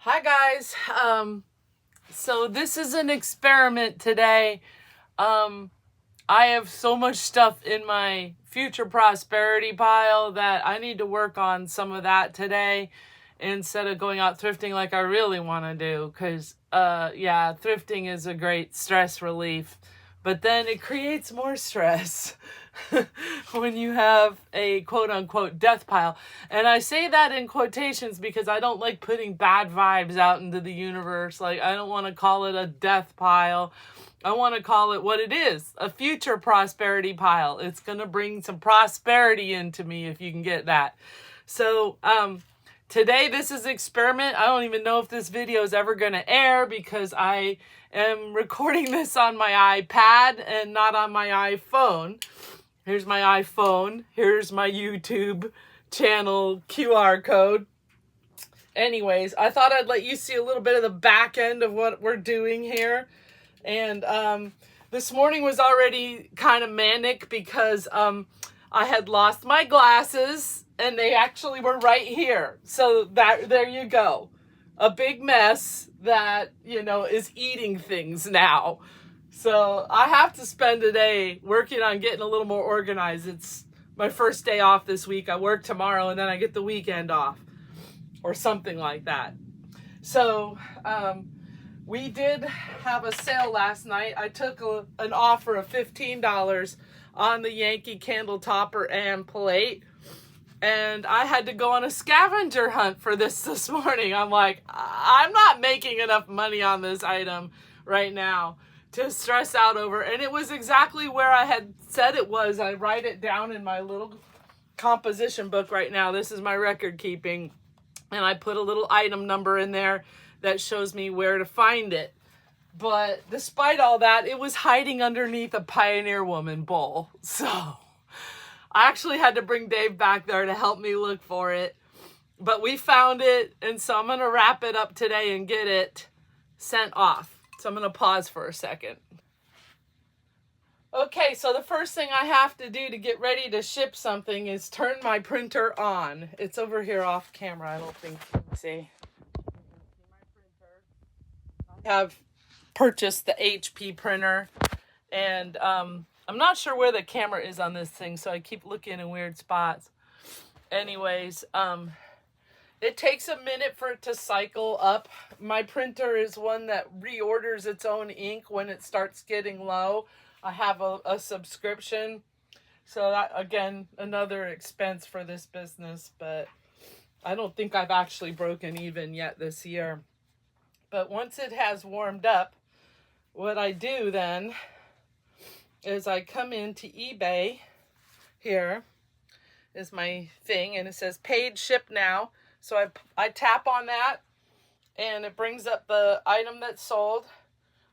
Hi guys. So this is an experiment today. I have so much stuff in my future prosperity pile that I need to work on some of that today instead of going out thrifting like I really want to do, because yeah, thrifting is a great stress relief, but then it creates more stress when you have a quote-unquote death pile. And I say that in quotations because I don't like putting bad vibes out into the universe. Like, I don't want to call it a death pile. I want to call it what it is, a future prosperity pile. It's going to bring some prosperity into me, if you can get that. So today, this is an experiment. I don't even know if this video is ever going to air because I am recording this on my iPad and not on my iPhone. Here's my iPhone. Here's my YouTube channel QR code. Anyways, I thought I'd let you see a little bit of the back end of what we're doing here. And this morning was already kind of manic because I had lost my glasses and they actually were right here. So there you go. A big mess that, is eating things now. So I have to spend a day working on getting a little more organized. It's my first day off this week. I work tomorrow and then I get the weekend off or something like that. So we did have a sale last night. I took an offer of $15 on the Yankee candle topper and plate. And I had to go on a scavenger hunt for this morning. I'm like, I'm not making enough money on this item right now to stress out over. And it was exactly where I had said it was. I write it down in my little composition book right now. This is my record keeping. And I put a little item number in there that shows me where to find it. But despite all that, it was hiding underneath a Pioneer Woman bowl. So I actually had to bring Dave back there to help me look for it. But we found it, and so I'm going to wrap it up today and get it sent off. So I'm going to pause for a second. Okay, so the first thing I have to do to get ready to ship something is turn my printer on. It's over here off camera. I don't think you can see. I have purchased the HP printer, and I'm not sure where the camera is on this thing, so I keep looking in weird spots. Anyways, it takes a minute for it to cycle up. My printer is one that reorders its own ink when it starts getting low. I have a subscription. So that, again, another expense for this business. But I don't think I've actually broken even yet this year. But once it has warmed up, what I do then is I come into eBay. Here is my thing, and it says paid ship now. So I tap on that, and it brings up the item that's sold.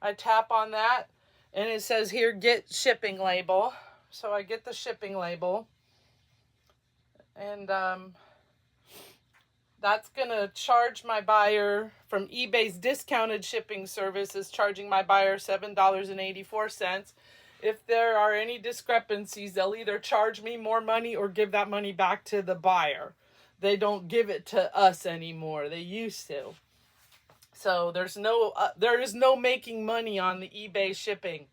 I tap on that, and it says here, get shipping label. So I get the shipping label, and that's going to charge my buyer from eBay's discounted shipping service is charging my buyer $7.84. If there are any discrepancies, they'll either charge me more money or give that money back to the buyer. They don't give it to us anymore. They used to. So there is no making money on the eBay shipping.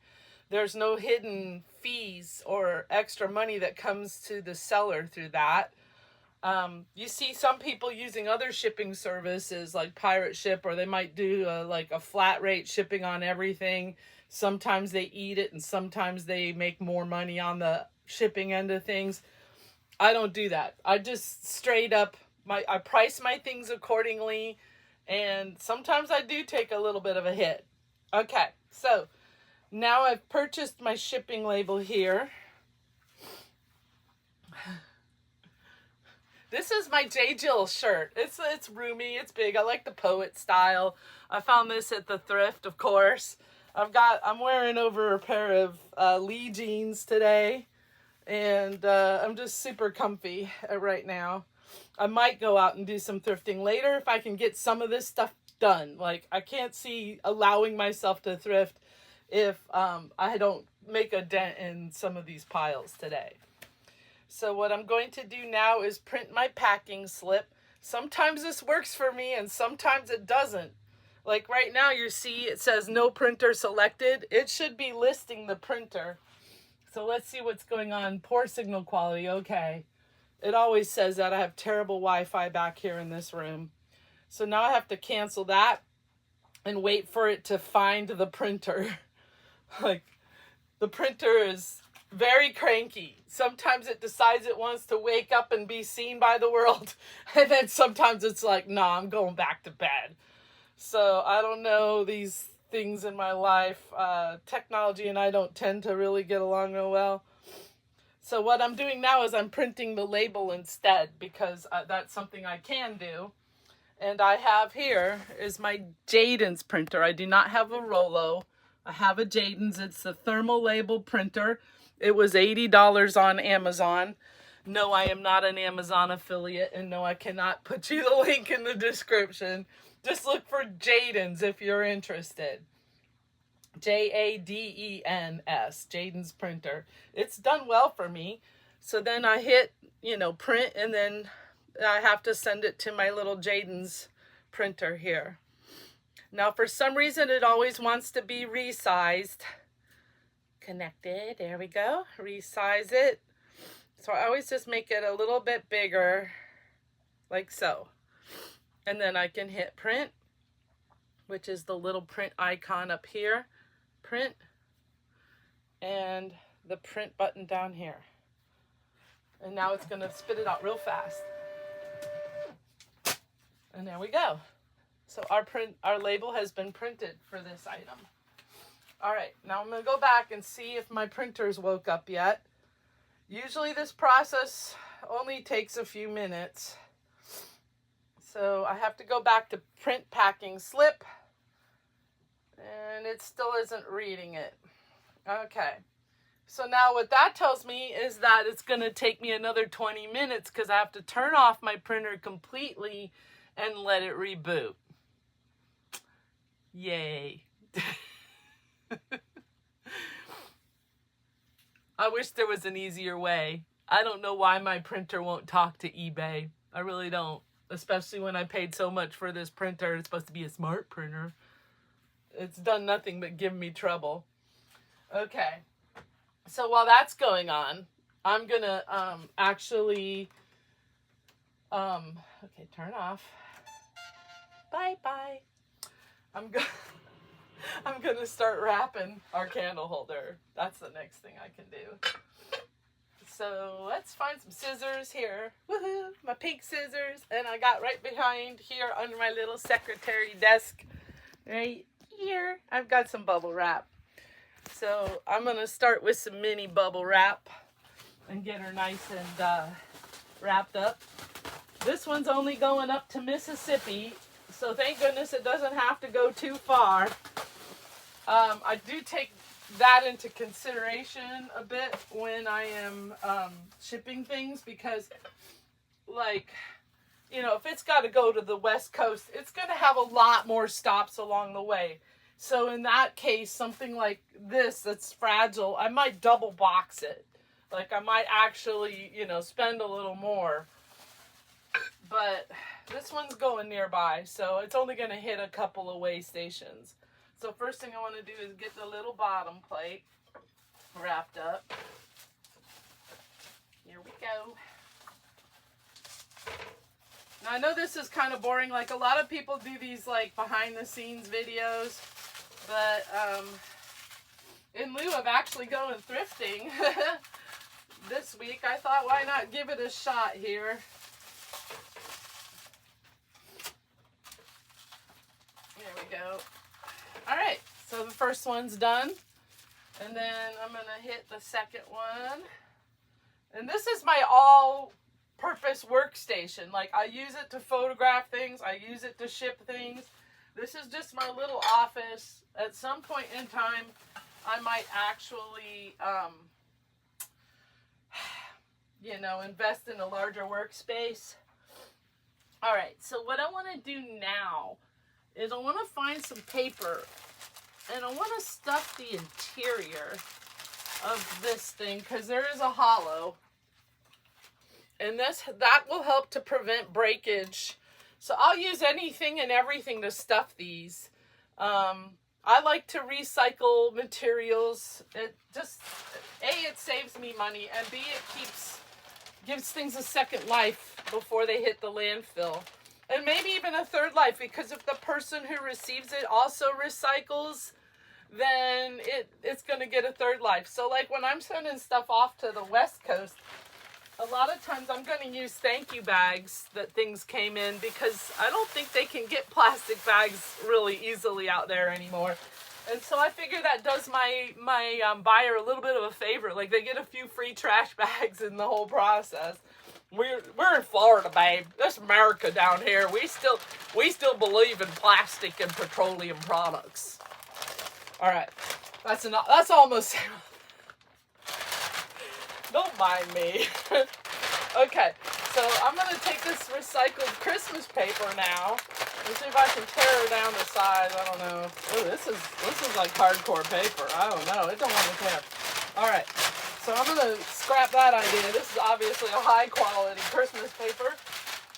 There's no hidden fees or extra money that comes to the seller through that. You see some people using other shipping services like Pirate Ship, or they might do like a flat rate shipping on everything. Sometimes they eat it, and sometimes they make more money on the shipping end of things. I don't do that. I just straight up, I price my things accordingly, and sometimes I do take a little bit of a hit. Okay, so now I've purchased my shipping label here. This is my J. Jill shirt. It's roomy, it's big. I like the poet style. I found this at the thrift, of course. I'm wearing over a pair of Lee jeans today. And I'm just super comfy right now. I might go out and do some thrifting later if I can get some of this stuff done. Like, I can't see allowing myself to thrift if I don't make a dent in some of these piles today. So what I'm going to do now is print my packing slip. Sometimes this works for me and sometimes it doesn't. Like right now you see it says no printer selected. It should be listing the printer. So let's see what's going on. Poor signal quality. Okay. It always says that. I have terrible Wi-Fi back here in this room. So now I have to cancel that and wait for it to find the printer. Like, the printer is very cranky. Sometimes it decides it wants to wake up and be seen by the world. And then sometimes it's like, nah, I'm going back to bed. So I don't know these things in my life. Technology and I don't tend to really get along real well. So what I'm doing now is I'm printing the label instead, because that's something I can do. And I have here is my Jaden's printer. I do not have a Rollo. I have a Jaden's. It's the thermal label printer. It was $80 on Amazon. No, I am not an Amazon affiliate, and no, I cannot put you the link in the description. Just look for Jaden's if you're interested. Jaden's, Jaden's printer. It's done well for me. So then I hit, print, and then I have to send it to my little Jaden's printer here. Now, for some reason, it always wants to be resized. Connected, there we go. Resize it. So I always just make it a little bit bigger, like so. And then I can hit print, which is the little print icon up here. Print, and the print button down here. And now it's going to spit it out real fast. And there we go. So our label has been printed for this item. All right, now I'm going to go back and see if my printers woke up yet. Usually this process only takes a few minutes. So I have to go back to print packing slip. And it still isn't reading it. Okay. So now what that tells me is that it's going to take me another 20 minutes because I have to turn off my printer completely and let it reboot. Yay. I wish there was an easier way. I don't know why my printer won't talk to eBay. I really don't. Especially when I paid so much for this printer. It's supposed to be a smart printer. It's done nothing but give me trouble. Okay. So while that's going on, I'm going to actually... okay, turn off. Bye-bye. I'm going to start wrapping our candle holder. That's the next thing I can do. So let's find some scissors here. Woohoo! My pink scissors. And I got right behind here under my little secretary desk. Right here. I've got some bubble wrap. So I'm going to start with some mini bubble wrap and get her nice and wrapped up. This one's only going up to Mississippi. So thank goodness it doesn't have to go too far. I do take that into consideration a bit when I am shipping things because, like, if it's got to go to the West Coast, it's going to have a lot more stops along the way. So in that case, something like this that's fragile, I might double box it. Like, I might actually, spend a little more. But this one's going nearby, so it's only going to hit a couple of way stations. So first thing I want to do is get the little bottom plate wrapped up. Here we go. Now I know this is kind of boring. Like, a lot of people do these like behind the scenes videos, but in lieu of actually going thrifting this week, I thought, why not give it a shot here? There we go. All right, so the first one's done, and then I'm going to hit the second one. And this is my all-purpose workstation. Like, I use it to photograph things. I use it to ship things. This is just my little office. At some point in time, I might actually, invest in a larger workspace. All right, so what I want to do now is I want to find some paper, and I want to stuff the interior of this thing, because there is a hollow. And that will help to prevent breakage. So I'll use anything and everything to stuff these. I like to recycle materials. It just, A, it saves me money, and B, it gives things a second life before they hit the landfill. And maybe even a third life, because if the person who receives it also recycles, then it's going to get a third life. So like when I'm sending stuff off to the West Coast, a lot of times I'm going to use thank you bags that things came in, because I don't think they can get plastic bags really easily out there anymore. And so I figure that does my buyer a little bit of a favor. Like they get a few free trash bags in the whole process. We're in Florida, babe. This America down here. We still believe in plastic and petroleum products. All right, that's enough. That's almost. Don't mind me. Okay, so I'm gonna take this recycled Christmas paper now. Let's see if I can tear her down the sides. I don't know. Oh, this is like hardcore paper. I don't know. It don't want to tear. All right. So I'm going to scrap that idea. This is obviously a high quality Christmas paper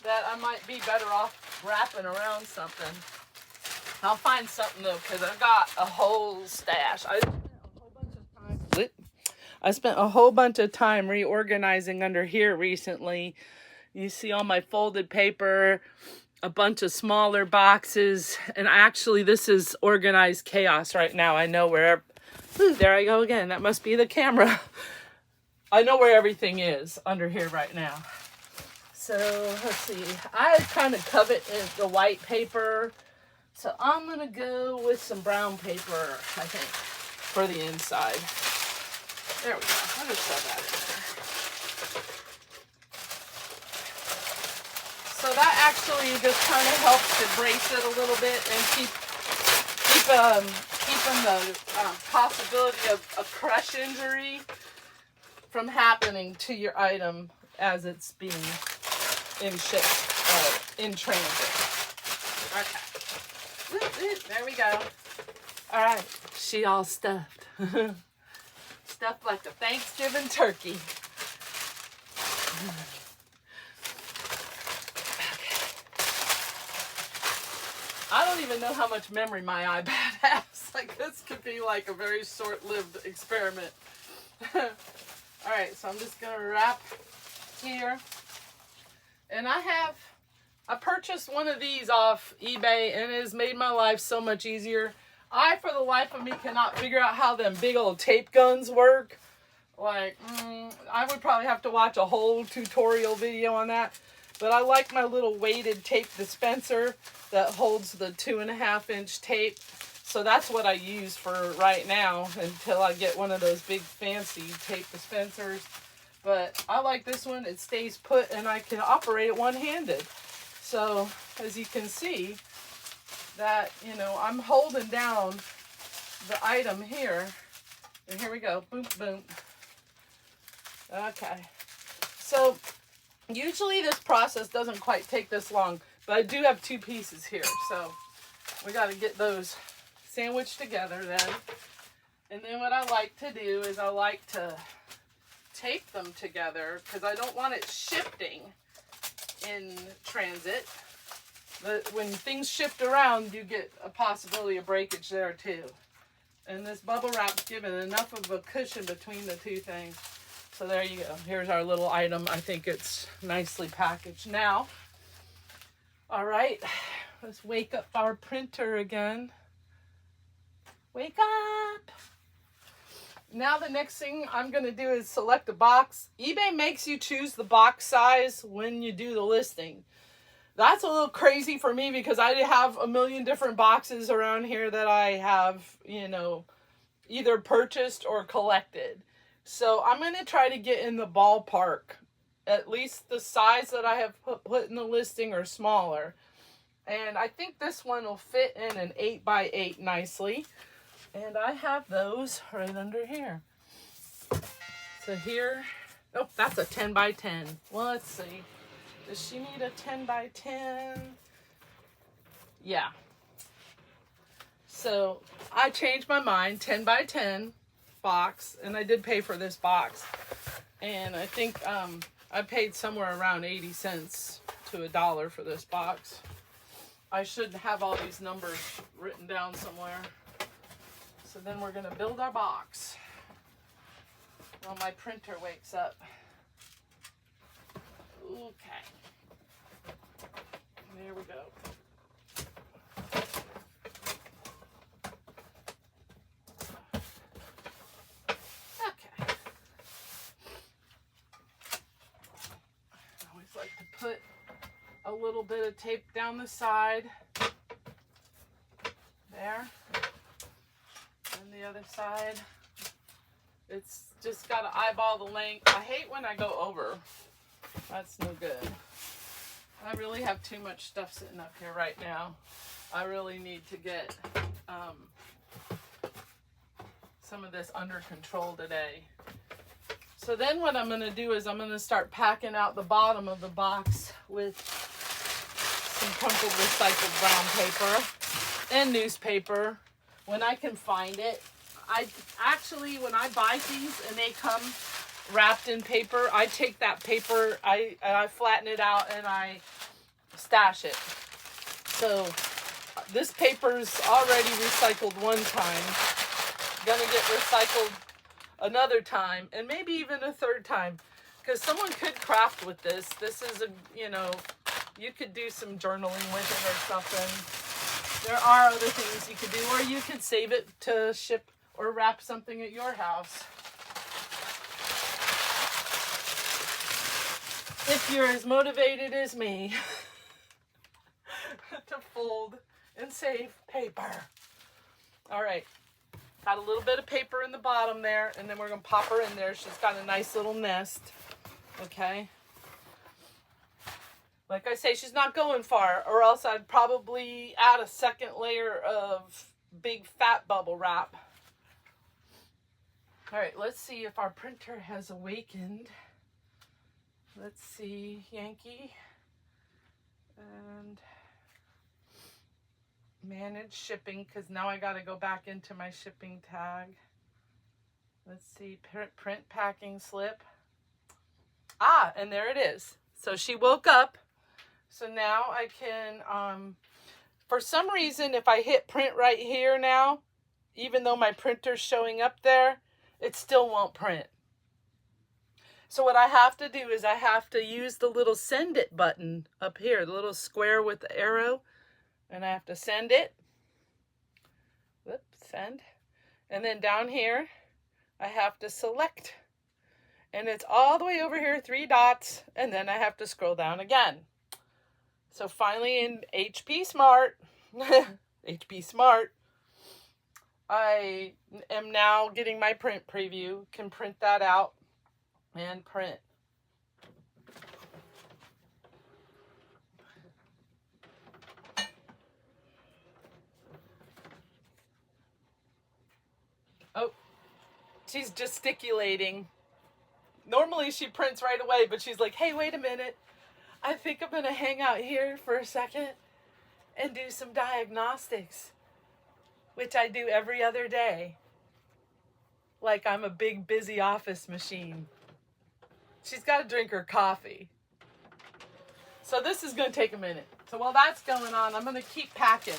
that I might be better off wrapping around something. I'll find something though, because I've got a whole stash. I spent a whole bunch of time reorganizing under here recently. You see all my folded paper, a bunch of smaller boxes, and actually this is organized chaos right now. I know where, ooh, there I go again. That must be the camera. I know where everything is under here right now. So let's see. I kind of covet the white paper. So I'm going to go with some brown paper, I think, for the inside. There we go. I'll just shove that in there. So that actually just kind of helps to brace it a little bit and keeping the possibility of a crush injury from happening to your item as it's being in transit. Okay. There we go. All right. She all stuffed. Stuffed like a Thanksgiving turkey. Okay. I don't even know how much memory my iPad has. Like this could be like a very short-lived experiment. All right, so I'm just gonna wrap here. And I purchased one of these off eBay, and it has made my life so much easier. I, for the life of me, cannot figure out how them big old tape guns work. Like, I would probably have to watch a whole tutorial video on that. But I like my little weighted tape dispenser that holds the 2.5-inch tape. So that's what I use for right now until I get one of those big fancy tape dispensers. But I like this one. It stays put and I can operate it one-handed. So as you can see that, you know, I'm holding down the item here. And here we go. Boom, boom. Okay. So usually this process doesn't quite take this long, but I do have 2 pieces here. So we got to get those sandwiched together then. And then what I like to do is I like to tape them together because I don't want it shifting in transit. But when things shift around, you get a possibility of breakage there too. And this bubble wrap's giving enough of a cushion between the 2 things. So there you go. Here's our little item. I think it's nicely packaged now. All right, let's wake up our printer again. Wake up! Now the next thing I'm going to do is select a box. eBay makes you choose the box size when you do the listing. That's a little crazy for me because I have a million different boxes around here that I have, you know, either purchased or collected. So I'm going to try to get in the ballpark. At least the size that I have put in the listing or smaller. And I think this one will fit in an 8x8 nicely. And I have those right under here. So here, oh, that's a 10x10. Well, let's see. Does she need a 10x10? Yeah. So I changed my mind, 10x10 box, and I did pay for this box. And I think I paid somewhere around 80 cents to $1 for this box. I should have all these numbers written down somewhere. So then we're going to build our box while my printer wakes up. Okay. There we go. Okay. I always like to put a little bit of tape down the side. There. And the other side. It's just got to eyeball the length. I hate when I go over. That's no good. I really have too much stuff sitting up here right now. I really need to get some of this under control today. So then what I'm going to do is I'm going to start packing out the bottom of the box with some crumpled recycled brown paper and newspaper when I can find it. I actually, when I buy things and they come wrapped in paper, I take that paper, I flatten it out and I stash it. So this paper's already recycled one time, gonna get recycled another time, and maybe even a third time, because someone could craft with this. This is a, you know, you could do some journaling with it or something. There are other things you could do, or you could save it to ship or wrap something at your house. If you're as motivated as me to fold and save paper. All right, got a little bit of paper in the bottom there, and then we're gonna pop her in there. She's got a nice little nest, okay? Like I say, she's not going far, or else I'd probably add a second layer of big fat bubble wrap. All right, let's see if our printer has awakened. Let's see, Yankee, and manage shipping, because now I got to go back into my shipping tag. Let's see, print packing slip. Ah, and there it is. So she woke up. So now I can, for some reason, if I hit print right here now, even though my printer's showing up there, it still won't print. So what I have to do is I have to use the little send it button up here, the little square with the arrow, and I have to send it. Whoops, send. And then down here, I have to select. And it's all the way over here, 3 dots, and then I have to scroll down again. So finally in HP Smart, HP Smart, I am now getting my print preview, can print that out and print. Oh, she's gesticulating. Normally she prints right away, but she's like, hey, wait a minute. I think I'm gonna hang out here for a second and do some diagnostics, which I do every other day. Like I'm a big, busy office machine. She's got to drink her coffee. So this is going to take a minute. So while that's going on, I'm going to keep packing.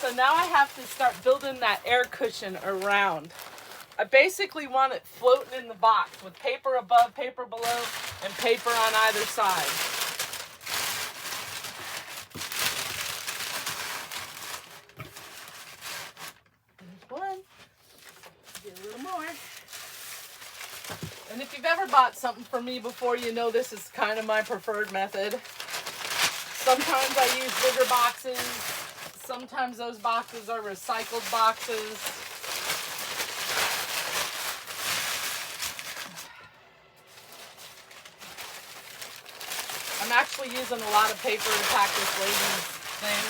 So now I have to start building that air cushion around. I basically want it floating in the box with paper above, paper below, and paper on either side. And if you've ever bought something from me before, you know this is kind of my preferred method. Sometimes I use bigger boxes. Sometimes those boxes are recycled boxes. I'm actually using a lot of paper to pack this lady's thing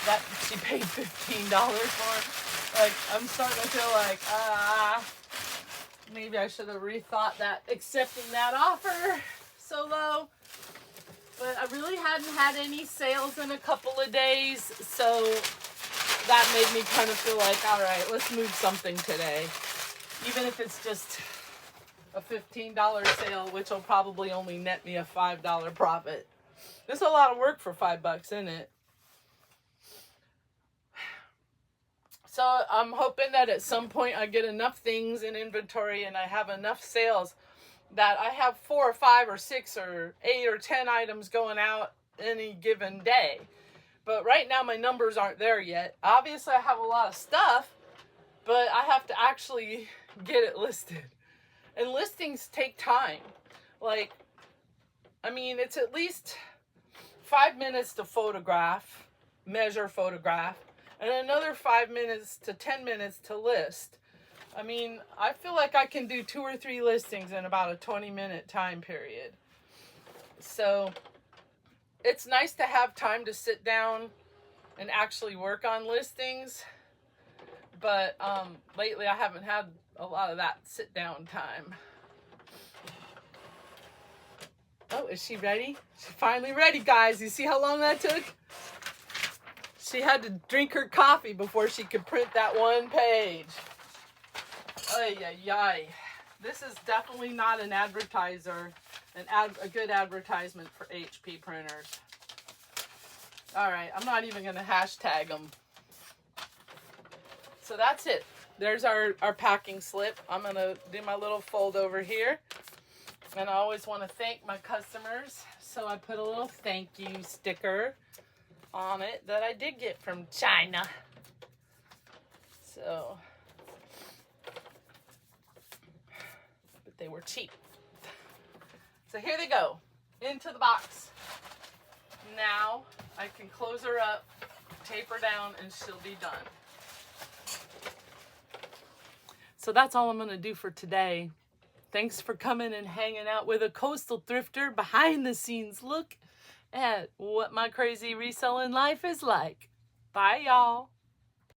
that she paid $15 for. Like, I'm starting to feel like, maybe I should have rethought that, accepting that offer so low. But I really hadn't had any sales in a couple of days, so that made me kind of feel like, all right, let's move something today. even if it's just a $15 sale, which will probably only net me a $5 profit. It's a lot of work for $5, isn't it? So I'm hoping that at some point I get enough things in inventory and I have enough sales that I have 4 or 5 or 6 or 8 or 10 items going out any given day. But right now my numbers aren't there yet. Obviously I have a lot of stuff, but I have to actually get it listed. And listings take time. Like, I mean, it's at least 5 minutes to photograph, measure, photograph, and another 5 minutes to 10 minutes to list. I mean, I feel like I can do 2 or 3 listings in about a 20-minute time period. So it's nice to have time to sit down and actually work on listings. But lately I haven't had a lot of that sit down time. Oh, is she ready? She's finally ready, guys. You see how long that took? She had to drink her coffee before she could print that one page. Ay, ay, ay. This is definitely not an advertiser, a good advertisement for HP printers. All right, I'm not even going to hashtag them. So that's it. There's our packing slip. I'm going to do my little fold over here. And I always want to thank my customers. So I put a little thank you sticker on it that I did get from China. So, but they were cheap. So here they go, into the box. Now I can close her up, tape her down, and she'll be done. So that's all I'm going to do for today. Thanks for coming and hanging out with a coastal thrifter behind the scenes look at what my crazy reselling life is like. Bye, y'all.